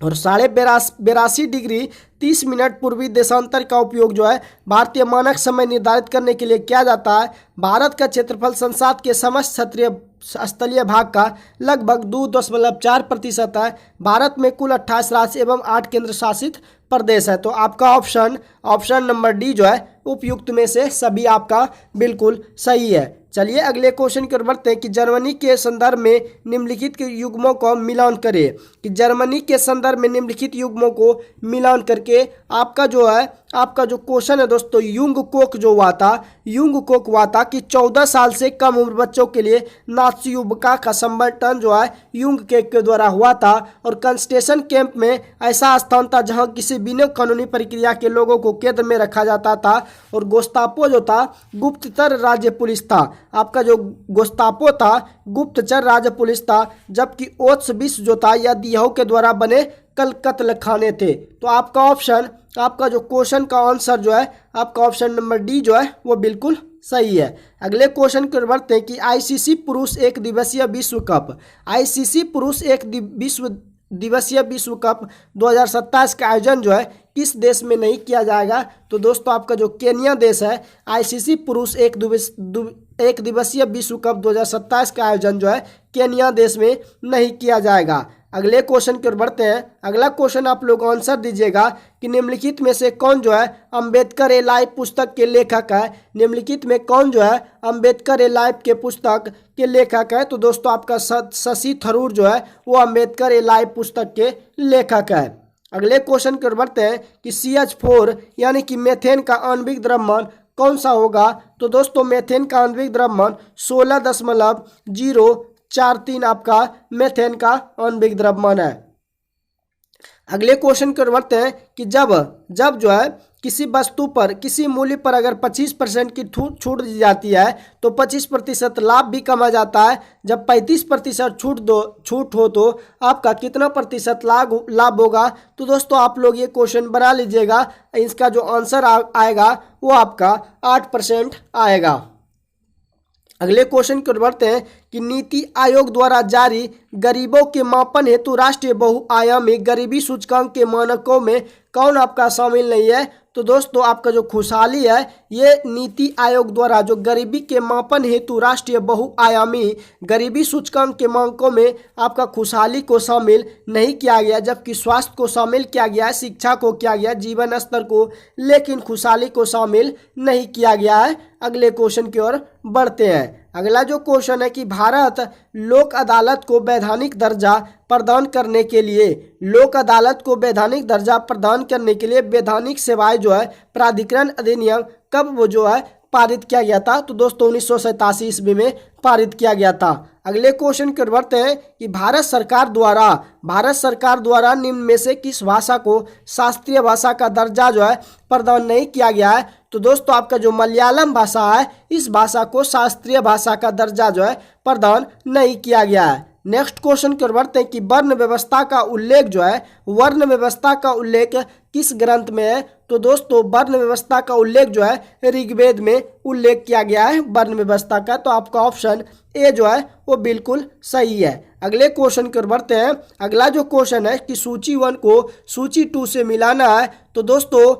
और 82.82 डिग्री 30 मिनट पूर्वी देशांतर का उपयोग जो है भारतीय मानक समय निर्धारित करने के लिए किया जाता है। भारत का क्षेत्रफल संसार के समस्त क्षेत्रीय स्थलीय भाग का लगभग 2.4% है। भारत में कुल 28 राज्य एवं 8 केंद्र शासित प्रदेश है। तो आपका ऑप्शन नंबर डी जो है उपयुक्त में से सभी आपका बिल्कुल सही है। चलिए अगले क्वेश्चन की ओर बढ़ते हैं कि जर्मनी के संदर्भ में निम्नलिखित के युग्मों को मिलान करें। कि जर्मनी के संदर्भ में निम्नलिखित युग्मों को मिलान करके आपका जो है आपका जो क्वेश्चन है दोस्तों युंग कोक हुआ था कि 14 साल से कम उम्र बच्चों के लिए नाची युवका का संबंधन जो है युंग केक के द्वारा हुआ था और कंसंट्रेशन कैंप में ऐसा स्थान था जहां किसी बिना कानूनी प्रक्रिया के लोगों को कैद में रखा जाता था। और गोस्तापो जो था गुप्तचर राज्य पुलिस था। आपका जो गोस्तापो था गुप्तचर राज्य पुलिस था, जबकि ओट्सविट्स जो था यह दियाओं के द्वारा बने कत्ल खाने थे। तो आपका जो क्वेश्चन का आंसर जो है आपका ऑप्शन नंबर डी जो है वो बिल्कुल सही है। अगले क्वेश्चन की ओर बढ़ते हैं कि आईसीसी पुरुष एक दिवसीय विश्व कप 2027 का आयोजन जो है किस देश में नहीं किया जाएगा। तो दोस्तों आपका जो केन्या देश है आईसीसी पुरुष एक दिवसीय विश्व कप 2027 का आयोजन जो है केन्या देश में नहीं किया जाएगा। अगले क्वेश्चन की ओर बढ़ते हैं। अगला क्वेश्चन आप लोग आंसर दीजिएगा कि निम्नलिखित में से कौन जो है अंबेडकर ए लाइफ पुस्तक के लेखक है। निम्नलिखित में कौन जो है अंबेडकर ए लाइफ के पुस्तक के लेखक है। तो दोस्तों आपका शशि थरूर जो है वो अंबेडकर ए लाइफ पुस्तक के लेखक है। अगले क्वेश्चन की ओर बढ़ते हैं कि CH4 यानी कि मेथेन का आणविक द्रव्यमान कौन सा होगा। तो दोस्तों मेथेन का आणविक द्रव्यमान 16.043 आपका मेथेन का आणविक द्रव्यमान है। अगले क्वेश्चन की ओर बढ़ते हैं कि जब जो है किसी वस्तु पर किसी मूल्य पर अगर 25% की छूट दी जाती है तो 25% लाभ भी कमा जाता है। जब 35% छूट हो तो आपका कितना प्रतिशत लाभ होगा। तो दोस्तों आप लोग ये क्वेश्चन बना लीजिएगा। इसका जो आंसर आएगा वो आपका 8% आएगा। अगले क्वेश्चन की ओर बढ़ते हैं कि नीति आयोग द्वारा जारी गरीबों के मापन हेतु राष्ट्रीय बहुआयामी गरीबी सूचकांक के मानकों में कौन आपका शामिल नहीं है। तो दोस्तों आपका जो खुशहाली है ये नीति आयोग द्वारा जो गरीबी के मापन हेतु राष्ट्रीय बहुआयामी गरीबी सूचकांक के मानकों में आपका खुशहाली को शामिल नहीं किया गया, जबकि स्वास्थ्य को शामिल किया गया है, शिक्षा को किया गया, जीवन स्तर को, लेकिन खुशहाली को शामिल नहीं किया गया है। अगले क्वेश्चन की ओर बढ़ते हैं। अगला जो क्वेश्चन है कि भारत लोक अदालत को वैधानिक दर्जा प्रदान करने के लिए, लोक अदालत को वैधानिक दर्जा प्रदान करने के लिए वैधानिक सेवाएं जो है प्राधिकरण अधिनियम कब वो जो है पारित किया गया था? तो दोस्तों 1987 ईस्वी में पारित किया गया था। अगले क्वेश्चन की ओर बढ़ते हैं कि भारत सरकार द्वारा निम्न में से किस भाषा को शास्त्रीय भाषा का दर्जा जो है प्रदान नहीं किया गया है? तो दोस्तों आपका जो मलयालम भाषा है, इस भाषा को शास्त्रीय भाषा का दर्जा जो है प्रदान नहीं किया गया है। नेक्स्ट क्वेश्चन की ओर बढ़ते हैं कि वर्ण व्यवस्था का उल्लेख जो है, वर्ण व्यवस्था का उल्लेख किस ग्रंथ में है? तो दोस्तों वर्ण व्यवस्था का उल्लेख जो है ऋग्वेद में उल्लेख किया गया है वर्ण व्यवस्था का। तो आपका ऑप्शन ए जो है वो बिल्कुल सही है। अगले क्वेश्चन की ओर बढ़ते हैं। अगला जो क्वेश्चन है कि सूची 1 को सूची 2 से मिलाना है। तो दोस्तों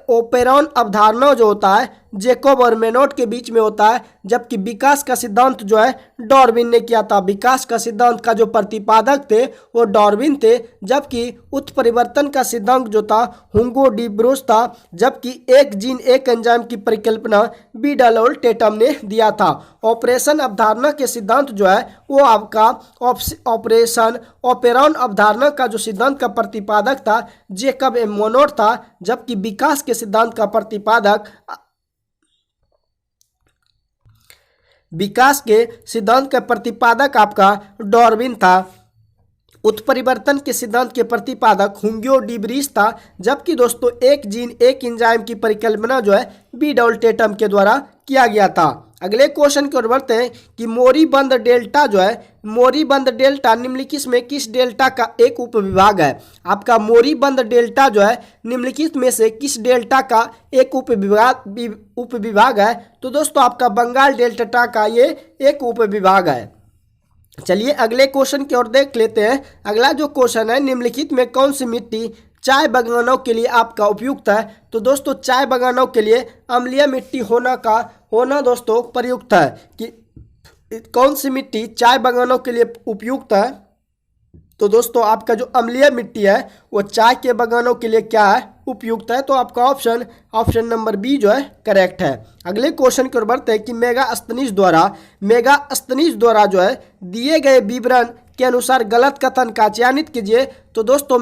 ओपेरॉन अवधारणा जो होता है जैकब और मेनोट के बीच में होता है, जबकि विकास का सिद्धांत जो है डार्विन ने किया था। विकास का सिद्धांत का जो प्रतिपादक थे वो डार्विन थे, जबकि उत्परिवर्तन का सिद्धांत जो था हुंगो डी ब्रूस था, जबकि एक जीन एक एंजाइम की परिकल्पना बीडल और टेटम ने दिया था। ऑपरेशन अवधारणा के सिद्धांत जो है वो आपका ऑपरेशन ओपेरॉन अवधारणा का जो सिद्धांत का प्रतिपादक था जैकब एम मेनोट था, जबकि विकास के सिद्धांत का प्रतिपादक आपका डार्विन था। उत्परिवर्तन के सिद्धांत के प्रतिपादक हुंगो डी ब्रीस था, जबकि दोस्तों एक जीन एक एंजाइम की परिकल्पना जो है बीडल टेटम के द्वारा किया गया था। अगले क्वेश्चन की ओर बढ़ते हैं कि मोरीबंद डेल्टा जो है, मोरीबंद डेल्टा निम्नलिखित में किस डेल्टा का एक उपविभाग है? आपका मोरीबंद डेल्टा जो है निम्नलिखित में से किस डेल्टा का एक उपविभाग है? तो दोस्तों आपका बंगाल डेल्टा का ये एक उपविभाग है। चलिए अगले क्वेश्चन की ओर देख लेते हैं। अगला जो क्वेश्चन है निम्नलिखित में कौन सी मिट्टी चाय बागानों के लिए आपका उपयुक्त है? तो दोस्तों चाय बागानों के लिए अम्लीय मिट्टी होना दोस्तों प्रयुक्त है। कि कौन सी मिट्टी चाय बागानों के लिए उपयुक्त है? तो दोस्तों आपका जो अम्लीय मिट्टी है वो चाय के बागानों के लिए क्या है? उपयुक्त है। तो आपका ऑप्शन नंबर बी जो है करेक्ट है। अगले क्वेश्चन की ओर बढ़ते हैं कि मेगास्थनीज द्वारा जो है दिए गए विवरण के अनुसार गलत कथन का चयनित कीजिए। तो दोस्तों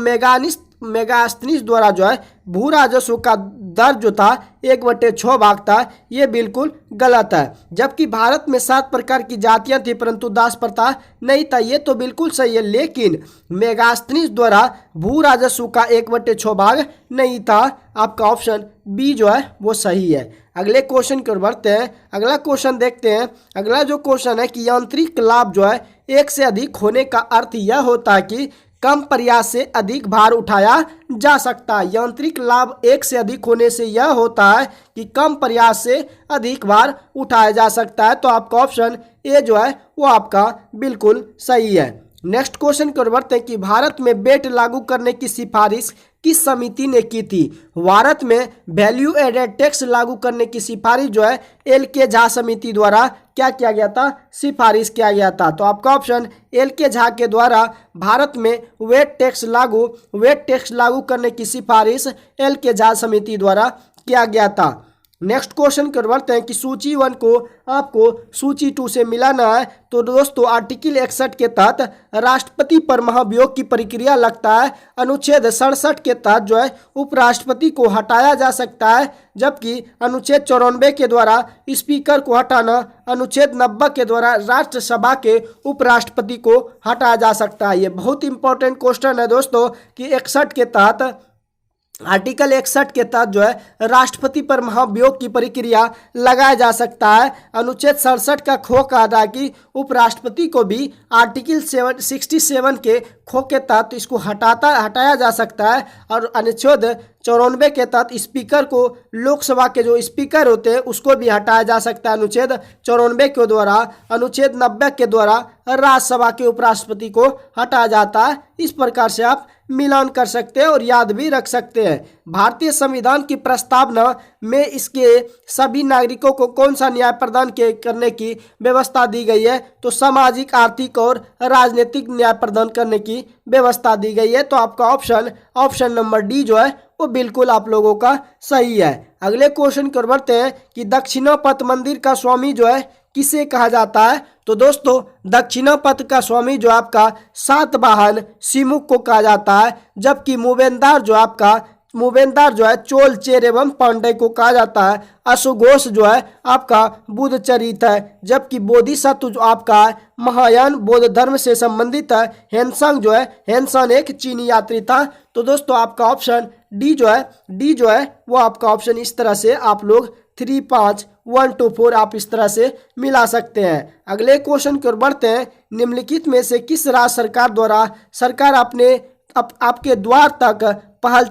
मेगास्थनीज द्वारा जो है भू राजस्व का दर जो था 1/6 भाग था, ये बिल्कुल गलत है। जबकि भारत में 7 प्रकार की जातियां थी परंतु दास प्रथा नहीं था, ये तो बिल्कुल सही है। लेकिन मेगास्थनीज द्वारा भू राजस्व का 1/6 भाग नहीं था। आपका ऑप्शन बी जो है वो सही है। अगले क्वेश्चन की ओर बढ़ते हैं। अगला क्वेश्चन देखते हैं। अगला जो क्वेश्चन है कि यांत्रिक लाभ जो है एक से अधिक होने का अर्थ यह होता है कि कम प्रयास से अधिक भार उठाया जा सकता है। यांत्रिक लाभ एक से अधिक होने से यह होता है कि कम प्रयास से अधिक भार उठाया जा सकता है। तो आपका ऑप्शन ए जो है वो आपका बिल्कुल सही है। नेक्स्ट क्वेश्चन की ओर बढ़ते हैं कि भारत में वेट लागू करने की सिफारिश किस समिति ने की थी? भारत में वैल्यू एडेड टैक्स लागू करने की सिफारिश जो है एल.के. झा समिति द्वारा क्या किया गया था? सिफारिश किया गया था। तो आपका ऑप्शन एल.के. झा के द्वारा भारत में वेट टैक्स लागू करने की सिफारिश एल.के. झा समिति द्वारा किया गया था। नेक्स्ट क्वेश्चन की ओर बढ़ते हैं कि सूची 1 को आपको सूची 2 से मिलाना है। तो दोस्तों आर्टिकल 61 के तहत राष्ट्रपति पर महाभियोग की प्रक्रिया लगता है। अनुच्छेद 67 के तहत जो है उपराष्ट्रपति को हटाया जा सकता है, जबकि अनुच्छेद 94 के द्वारा स्पीकर को हटाना, अनुच्छेद 90 के द्वारा राज्यसभा के उपराष्ट्रपति को हटाया जा सकता है। ये बहुत इंपॉर्टेंट क्वेश्चन है दोस्तों कि 61 के तहत आर्टिकल 61 के तहत जो है राष्ट्रपति पर महाभियोग की प्रक्रिया लगाया जा सकता है। अनुच्छेद 67 का खो कहता कि उपराष्ट्रपति को भी आर्टिकल 67 के खो के तहत इसको हटाया जा सकता है। और अनुच्छेद 94 के तहत स्पीकर को, लोकसभा के जो स्पीकर होते हैं उसको भी हटाया जा सकता है अनुच्छेद 94 के द्वारा। अनुच्छेद 90 के द्वारा राज्यसभा के उपराष्ट्रपति को हटाया जाता है। इस प्रकार से आप मिलान कर सकते हैं और याद भी रख सकते हैं। भारतीय संविधान की प्रस्तावना में इसके सभी नागरिकों को कौन सा न्याय प्रदान करने की व्यवस्था दी गई है? तो सामाजिक, आर्थिक और राजनीतिक न्याय प्रदान करने की व्यवस्था दी गई है। तो आपका ऑप्शन नंबर डी जो है वो बिल्कुल आप लोगों का सही है। अगले क्वेश्चन की ओर बढ़ते हैं कि दक्षिणापथ मंदिर का स्वामी जो है किसे कहा जाता है? तो दोस्तों दक्षिणापथ का स्वामी जो आपका सातवाहन सिमुक को कहा जाता है, जबकि मूवेंदार जो है चोल चेर एवं पांडे को कहा जाता है। अश्वघोष जो है आपका बुद्ध चरित है, जबकि बोधिसत्व जो आपका है महायान बौद्ध धर्म से संबंधित है। हेनसंग एक चीनी यात्री था। तो दोस्तों आपका ऑप्शन डी जो है वो आपका ऑप्शन इस तरह से आप लोग 3, 5, 1 to 4 आप इस तरह से मिला सकते हैं। अगले क्वेश्चन की ओर बढ़ते हैं। निम्नलिखित में से किस राज्य सरकार द्वारा आपके द्वार तक पहल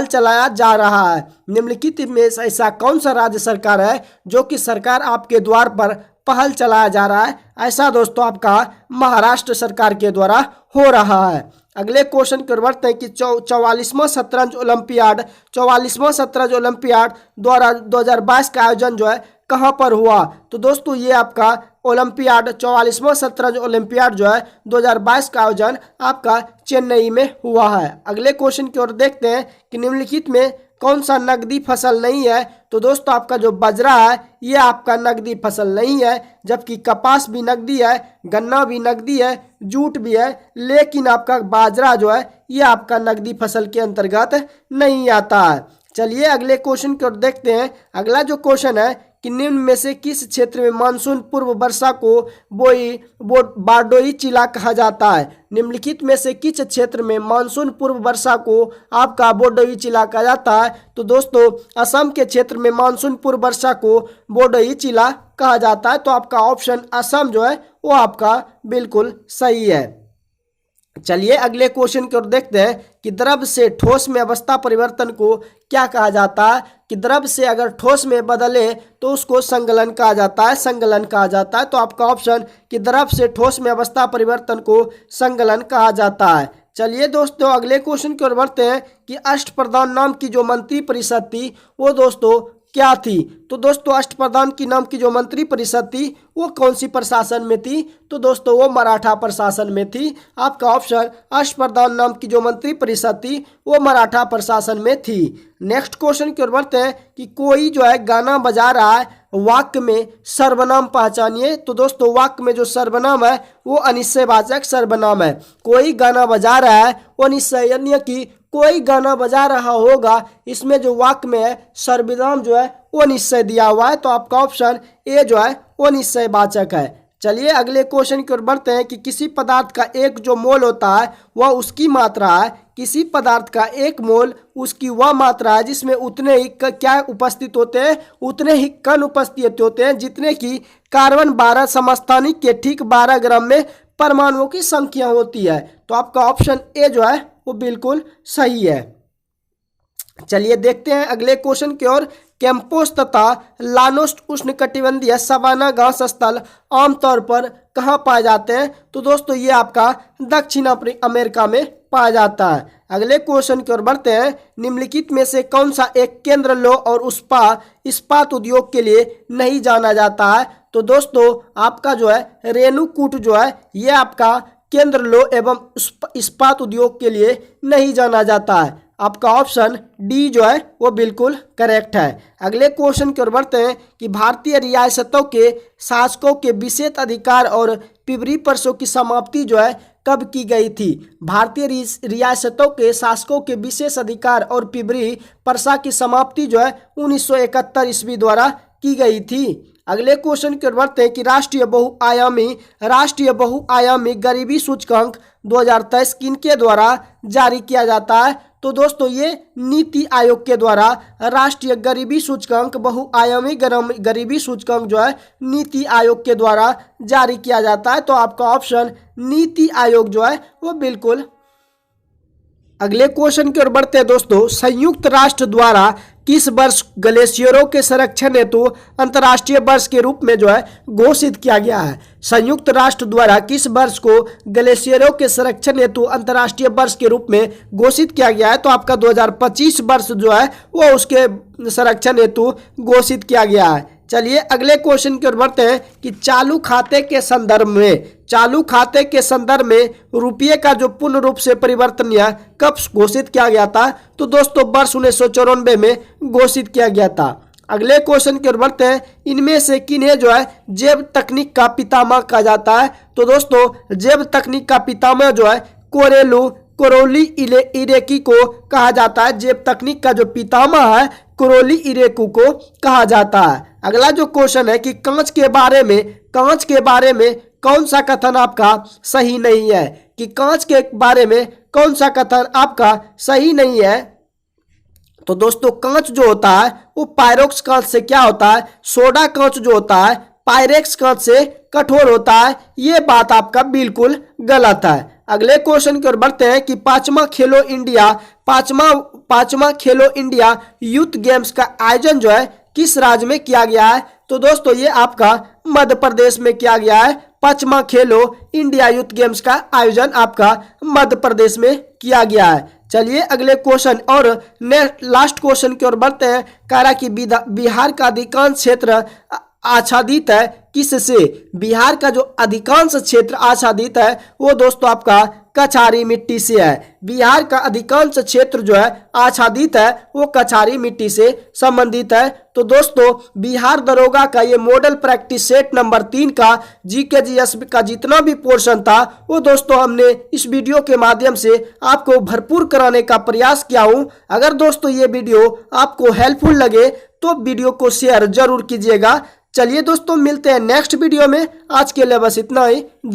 चलाया जा रहा है? निम्नलिखित में से ऐसा कौन सा राज्य सरकार है जो कि सरकार आपके द्वार पर पहल चलाया जा रहा है? ऐसा दोस्तों आपका महाराष्ट्र सरकार के द्वारा हो रहा है। अगले क्वेश्चन की ओर बढ़ते हैं कि 44वां शतरंज ओलंपियाड द्वारा 2022 का आयोजन जो है कहाँ पर हुआ? तो दोस्तों ये आपका 44वां शतरंज ओलंपियाड जो है 2022 का आयोजन आपका चेन्नई में हुआ है। अगले क्वेश्चन की ओर देखते हैं कि निम्नलिखित में कौन सा नकदी फसल नहीं है? तो दोस्तों आपका जो बाजरा है ये आपका नकदी फसल नहीं है, जबकि कपास भी नकदी है, गन्ना भी नकदी है, जूट भी है, लेकिन आपका बाजरा जो है ये आपका नकदी फसल के अंतर्गत नहीं आता है। चलिए अगले क्वेश्चन की ओर देखते हैं। अगला जो क्वेश्चन है कि निम्न में से किस क्षेत्र में मानसून पूर्व वर्षा को बारडोई जिला कहा जाता है? निम्नलिखित में से किस क्षेत्र में मानसून पूर्व वर्षा को आपका बोडोई जिला कहा जाता है? तो दोस्तों असम के क्षेत्र में मानसून पूर्व वर्षा को बोडोई जिला कहा जाता है। तो आपका ऑप्शन असम जो है वो आपका बिल्कुल सही है। चलिए अगले क्वेश्चन की ओर देखते हैं कि द्रव से ठोस में अवस्था परिवर्तन को क्या कहा जाता है? कि द्रव से अगर ठोस में बदले तो उसको संगलन कहा जाता है। तो आपका ऑप्शन कि द्रव से ठोस में अवस्था परिवर्तन को संगलन कहा जाता है। चलिए दोस्तों अगले क्वेश्चन की ओर बढ़ते हैं कि अष्टप्रधान नाम की जो मंत्री परिषद थी वो दोस्तों क्या थी? तो दोस्तों अष्टप्रधान की नाम की जो मंत्री परिषद थी वो कौन सी प्रशासन में थी? तो दोस्तों वो मराठा प्रशासन में थी। आपका ऑप्शन अष्टप्रधान नाम की जो मंत्री परिषद थी वो मराठा प्रशासन में थी। नेक्स्ट क्वेश्चन की ओर बढ़ते हैं कि कोई जो है गाना बजा रहा है, वाक्य में सर्वनाम पहचानिए। तो दोस्तों वाक्य में जो सर्वनाम है वो अनिश्चयवाचक सर्वनाम है। कोई गाना बजा रहा है वो निश्चय यानी कि कोई गाना बजा रहा होगा, इसमें जो वाक्य में है सर्वनाम जो है वो निश्चय दिया हुआ है। तो आपका ऑप्शन ए जो है वो निश्चयवाचक है। चलिए अगले क्वेश्चन की ओर बढ़ते हैं कि किसी पदार्थ का एक जो मोल होता है वह उसकी मात्रा है। किसी पदार्थ का एक मोल उसकी वह मात्रा है जिसमें उतने ही क्या उपस्थित होते हैं, उतने ही कण उपस्थित होते हैं जितने की कार्बन 12 समस्थानिक के ठीक 12 ग्राम में परमाणुओं की संख्या होती है। तो आपका ऑप्शन ए जो है वो बिल्कुल सही है। चलिए देखते हैं अगले क्वेश्चन की ओर। कैंपोस तथा लानोस उष्णकटिबंधीय सवाना घास स्थल आमतौर पर कहाँ पाए जाते हैं? तो दोस्तों ये आपका दक्षिण अमेरिका में पाया जाता है। अगले क्वेश्चन की ओर बढ़ते हैं। निम्नलिखित में से कौन सा एक केंद्र लौह और इस्पात उद्योग के लिए नहीं जाना जाता है? तो दोस्तों आपका जो है रेणुकूट जो है ये आपका केंद्र लौह एवं इस्पात उद्योग के लिए नहीं जाना जाता है। आपका ऑप्शन डी जो है वो बिल्कुल करेक्ट है। अगले क्वेश्चन की ओर बढ़ते हैं कि भारतीय रियासतों के शासकों के विशेष अधिकार और पिबरी परसों की समाप्ति जो है कब की गई थी? भारतीय रियासतों के शासकों के विशेष अधिकार और पिबरी परसा की समाप्ति जो है 1971 ईस्वी द्वारा की गई थी। अगले क्वेश्चन की ओर बढ़ते हैं कि राष्ट्रीय बहुआयामी गरीबी सूचकांक 2023 किनके द्वारा जारी किया जाता है? तो दोस्तों ये नीति आयोग के द्वारा राष्ट्रीय गरीबी सूचकांक बहुआयामी गरीबी सूचकांक जो है नीति आयोग के द्वारा जारी किया जाता है। तो आपका ऑप्शन नीति आयोग जो है वो बिल्कुल। अगले क्वेश्चन की ओर बढ़ते हैं दोस्तों। संयुक्त राष्ट्र द्वारा किस वर्ष ग्लेशियरों के संरक्षण हेतु अंतर्राष्ट्रीय वर्ष के रूप में जो है घोषित किया गया है? संयुक्त राष्ट्र द्वारा किस वर्ष को ग्लेशियरों के संरक्षण हेतु अंतर्राष्ट्रीय वर्ष के रूप में घोषित किया गया है? तो आपका 2025 वर्ष जो है वो उसके संरक्षण हेतु घोषित किया गया है। चलिए अगले क्वेश्चन की ओर बढ़ते हैं कि चालू खाते के संदर्भ में रुपये का जो पूर्ण रूप से परिवर्तन कब घोषित किया गया था? तो दोस्तों वर्ष 1994 में घोषित किया गया था। अगले क्वेश्चन की ओर बढ़ते हैं। इनमें से किन्हें जो है जैव तकनीक का पितामह कहा जाता है? तो दोस्तों जैव तकनीक का पितामह जो है कोरोली इरेकी को कहा जाता है। जैव तकनीक का जो पितामह है कोरोली इरेकू को कहा जाता है। अगला जो क्वेश्चन है कि कांच के बारे में कौन सा कथन आपका सही नहीं है? कि कांच के बारे में कौन सा कथन आपका सही नहीं है? तो दोस्तों कांच जो होता है वो पायरोक्स कांच से क्या होता है? सोडा कांच जो होता है पायरेक्स कांच से कठोर होता है। ये बात आपका बिल्कुल गलत है। अगले क्वेश्चन की ओर बढ़ते हैं कि पांचवा खेलो इंडिया यूथ गेम्स का आयोजन जो है किस राज्य में किया गया है? तो दोस्तों ये आपका मध्य प्रदेश में किया गया है। पांचवा खेलो इंडिया यूथ गेम्स का आयोजन आपका मध्य प्रदेश में किया गया है। चलिए अगले क्वेश्चन और लास्ट क्वेश्चन की ओर बढ़ते हैं। कह रहा कि बिहार का अधिकांश क्षेत्र आच्छादित है किससे? बिहार का जो अधिकांश क्षेत्र आच्छादित है वो दोस्तों आपका कछारी मिट्टी से है। बिहार का अधिकांश क्षेत्र जो है आच्छादित है वो कछारी मिट्टी से संबंधित है। तो दोस्तों बिहार दरोगा का ये मॉडल प्रैक्टिस सेट नंबर 3 का जीके जीएस का जितना भी पोर्शन था वो दोस्तों हमने इस वीडियो के माध्यम से आपको भरपूर कराने का प्रयास किया हूं। अगर दोस्तों ये वीडियो आपको हेल्पफुल लगे तो वीडियो को शेयर जरूर कीजिएगा। चलिए दोस्तों मिलते हैं नेक्स्ट वीडियो में। आज के लिए बस इतना ही।